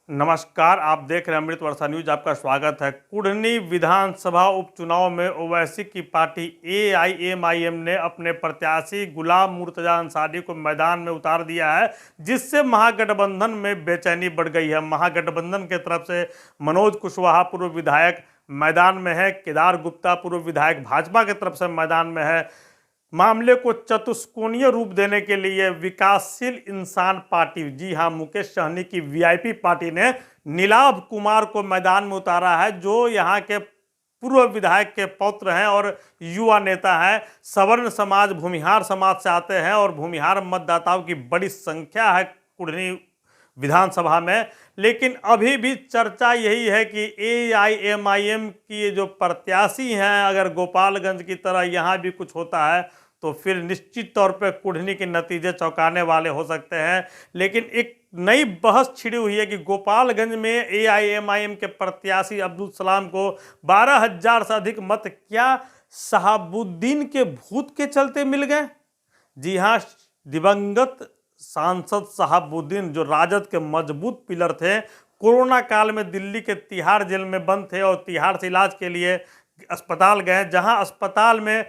नमस्कार, आप देख रहे हैं अमृत वर्षा न्यूज। आपका स्वागत है। कुढ़नी विधानसभा उपचुनाव में ओवैसी की पार्टी एआईएमआईएम ने अपने प्रत्याशी गुलाम मुर्तजा अंसारी को मैदान में उतार दिया है, जिससे महागठबंधन में बेचैनी बढ़ गई है। महागठबंधन के तरफ से मनोज कुशवाहा पूर्व विधायक मैदान में है, केदार गुप्ता पूर्व विधायक भाजपा की तरफ से मैदान में है। मामले को चतुष्कोणीय रूप देने के लिए विकासशील इंसान पार्टी, जी हां, मुकेश सहनी की वीआईपी पार्टी ने नीलाभ कुमार को मैदान में उतारा है, जो यहां के पूर्व विधायक के पौत्र हैं और युवा नेता हैं। सवर्ण समाज, भूमिहार समाज से आते हैं और भूमिहार मतदाताओं की बड़ी संख्या है कुढ़नी विधानसभा में। लेकिन अभी भी चर्चा यही है कि एआईएमआईएम की जो प्रत्याशी हैं, अगर गोपालगंज की तरह यहाँ भी कुछ होता है तो फिर निश्चित तौर पे कुढ़नी के नतीजे चौंकाने वाले हो सकते हैं। लेकिन एक नई बहस छिड़ी हुई है कि गोपालगंज में एआईएमआईएम के प्रत्याशी अब्दुल सलाम को 12,000 से अधिक मत क्या शहाबुद्दीन के भूत के चलते मिल गए? जी हाँ, दिवंगत सांसद शहाबुद्दीन, जो राजद के मजबूत पिलर थे, कोरोना काल में दिल्ली के तिहाड़ जेल में बंद थे और तिहाड़ से इलाज के लिए अस्पताल गए, जहां अस्पताल में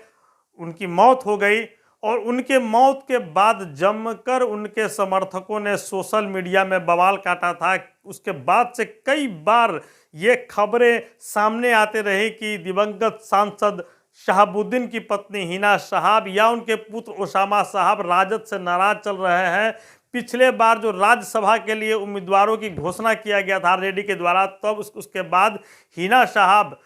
उनकी मौत हो गई। और उनके मौत के बाद जमकर उनके समर्थकों ने सोशल मीडिया में बवाल काटा था। उसके बाद से कई बार ये खबरें सामने आते रही कि दिवंगत सांसद शहाबुद्दीन की पत्नी हिना शहाब या उनके पुत्र ओसामा साहब राजद से नाराज चल रहे हैं। पिछले बार जो राज्यसभा के लिए उम्मीदवारों की घोषणा किया गया था आरजेडी के द्वारा, तब उसके बाद हिना शहाब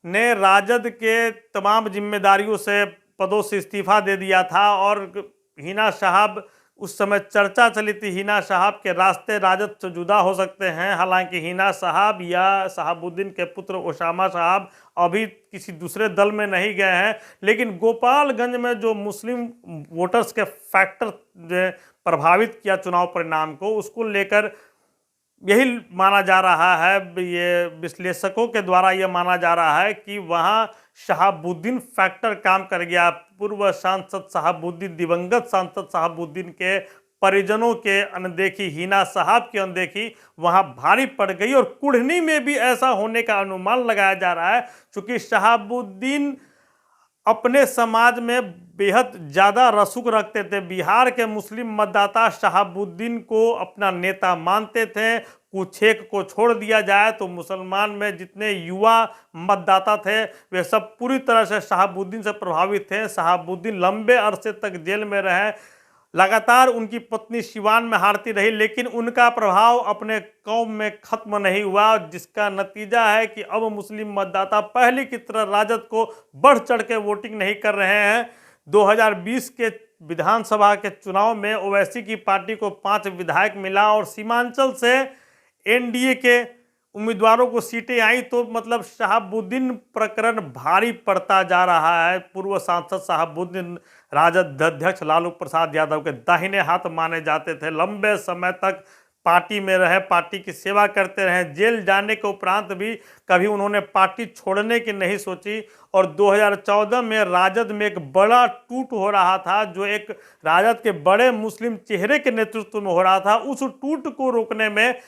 ने राजद के तमाम जिम्मेदारियों से, पदों से इस्तीफा दे दिया था। और हिना शहाब, उस समय चर्चा चली थी हिना शहाब के रास्ते राजद से जुदा हो सकते हैं। हालांकि हिना शहाब या शहाबुद्दीन के पुत्र ओसामा साहब अभी किसी दूसरे दल में नहीं गए हैं। लेकिन गोपालगंज में जो मुस्लिम वोटर्स के फैक्टर प्रभावित किया चुनाव परिणाम को, उसको लेकर यही माना जा रहा है, ये विश्लेषकों के द्वारा यह माना जा रहा है कि वहां शहाबुद्दीन फैक्टर काम कर गया। पूर्व सांसद शहाबुद्दीन, दिवंगत सांसद शहाबुद्दीन के परिजनों के अनदेखी, हिना साहब की अनदेखी वहां भारी पड़ गई। और कुढ़नी में भी ऐसा होने का अनुमान लगाया जा रहा है, क्योंकि शहाबुद्दीन अपने समाज में बेहद ज़्यादा रसूख रखते थे। बिहार के मुस्लिम मतदाता शहाबुद्दीन को अपना नेता मानते थे। कुछ एक को छोड़ दिया जाए तो मुसलमान में जितने युवा मतदाता थे वे सब पूरी तरह से शहाबुद्दीन से प्रभावित थे। शहाबुद्दीन लंबे अरसे तक जेल में रहे, लगातार उनकी पत्नी सिवान में हारती रही, लेकिन उनका प्रभाव अपने कौम में खत्म नहीं हुआ, जिसका नतीजा है कि अब मुस्लिम मतदाता पहले की तरह राजद को बढ़ चढ़ के वोटिंग नहीं कर रहे हैं। 2020 के विधानसभा के चुनाव में ओवैसी की पार्टी को 5 विधायक मिला और सीमांचल से एनडीए के उम्मीदवारों को सीटें आई, तो मतलब शहाबुद्दीन प्रकरण भारी पड़ता जा रहा है। पूर्व सांसद शहाबुद्दीन राजद अध्यक्ष लालू प्रसाद यादव के दाहिने हाथ माने जाते थे। लंबे समय तक पार्टी में रहे, पार्टी की सेवा करते रहे। जेल जाने के उपरांत भी कभी उन्होंने पार्टी छोड़ने की नहीं सोची। और 2014 में राजद में एक बड़ा टूट हो रहा था, जो एक राजद के बड़े मुस्लिम चेहरे के नेतृत्व में हो रहा था। उस टूट को रोकने में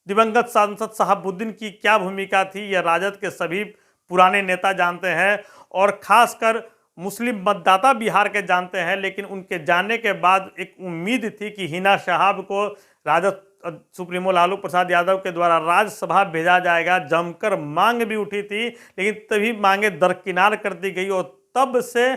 दिवंगत सांसद शहाबुद्दीन की क्या भूमिका थी, यह राजद के सभी पुराने नेता जानते हैं और खासकर मुस्लिम मतदाता बिहार के जानते हैं। लेकिन उनके जाने के बाद एक उम्मीद थी कि हिना शहाब को राजद सुप्रीमो लालू प्रसाद यादव के द्वारा राज्यसभा भेजा जाएगा। जमकर मांग भी उठी थी, लेकिन तभी मांगे दरकिनार कर दी गई। और तब से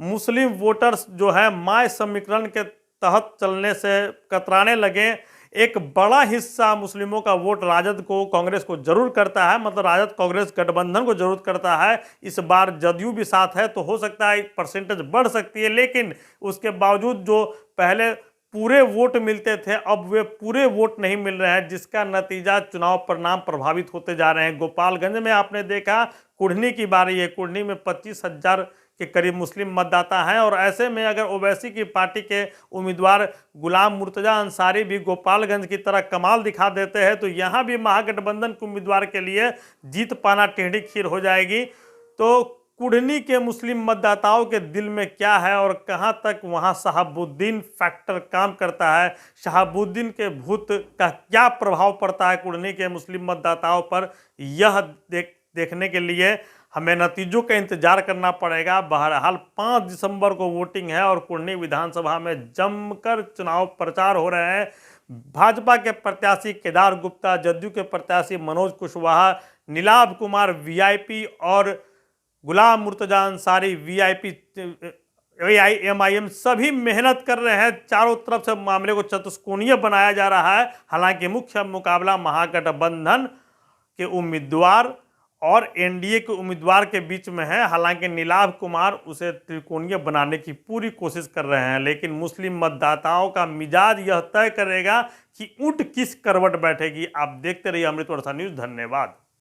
मुस्लिम वोटर्स जो है माय समीकरण के तहत चलने से कतराने लगे। एक बड़ा हिस्सा मुस्लिमों का वोट राजद को, कांग्रेस को जरूर करता है, मतलब राजद कांग्रेस गठबंधन को जरूर करता है। इस बार जदयू भी साथ है तो हो सकता है परसेंटेज बढ़ सकती है। लेकिन उसके बावजूद जो पहले पूरे वोट मिलते थे, अब वे पूरे वोट नहीं मिल रहे हैं, जिसका नतीजा चुनाव परिणाम प्रभावित होते जा रहे हैं। गोपालगंज में आपने देखा, कुढ़नी की बारी है, कुढ़नी में 25,000 के करीब मुस्लिम मतदाता हैं। और ऐसे में अगर ओवैसी की पार्टी के उम्मीदवार गुलाम मुर्तजा अंसारी भी गोपालगंज की तरह कमाल दिखा देते हैं, तो यहाँ भी महागठबंधन के उम्मीदवार के लिए जीत पाना टेढ़ी खीर हो जाएगी। तो कुढ़नी के मुस्लिम मतदाताओं के दिल में क्या है और कहां तक वहां शहाबुद्दीन फैक्टर काम करता है, शहाबुद्दीन के भूत का क्या प्रभाव पड़ता है कुढ़नी के मुस्लिम मतदाताओं पर, यह देखने के लिए हमें नतीजों का इंतजार करना पड़ेगा। बहरहाल 5 दिसंबर को वोटिंग है और कुढ़नी विधानसभा में जमकर चुनाव प्रचार हो रहे हैं। भाजपा के प्रत्याशी केदार गुप्ता, जदयू के प्रत्याशी मनोज कुशवाहा, नीलाभ कुमार वीआईपी और गुलाम मुर्तजा अंसारी वीआईपी AIMIM सभी मेहनत कर रहे हैं। चारों तरफ से मामले को चतुष्कोणीय बनाया जा रहा है। हालांकि मुख्य मुकाबला महागठबंधन के उम्मीदवार और एनडीए के उम्मीदवार के बीच में है। हालांकि नीलाभ कुमार उसे त्रिकोणीय बनाने की पूरी कोशिश कर रहे हैं, लेकिन मुस्लिम मतदाताओं का मिजाज यह तय करेगा कि ऊंट किस करवट बैठेगी। आप देखते रहिए अमृत वर्षा न्यूज़। धन्यवाद।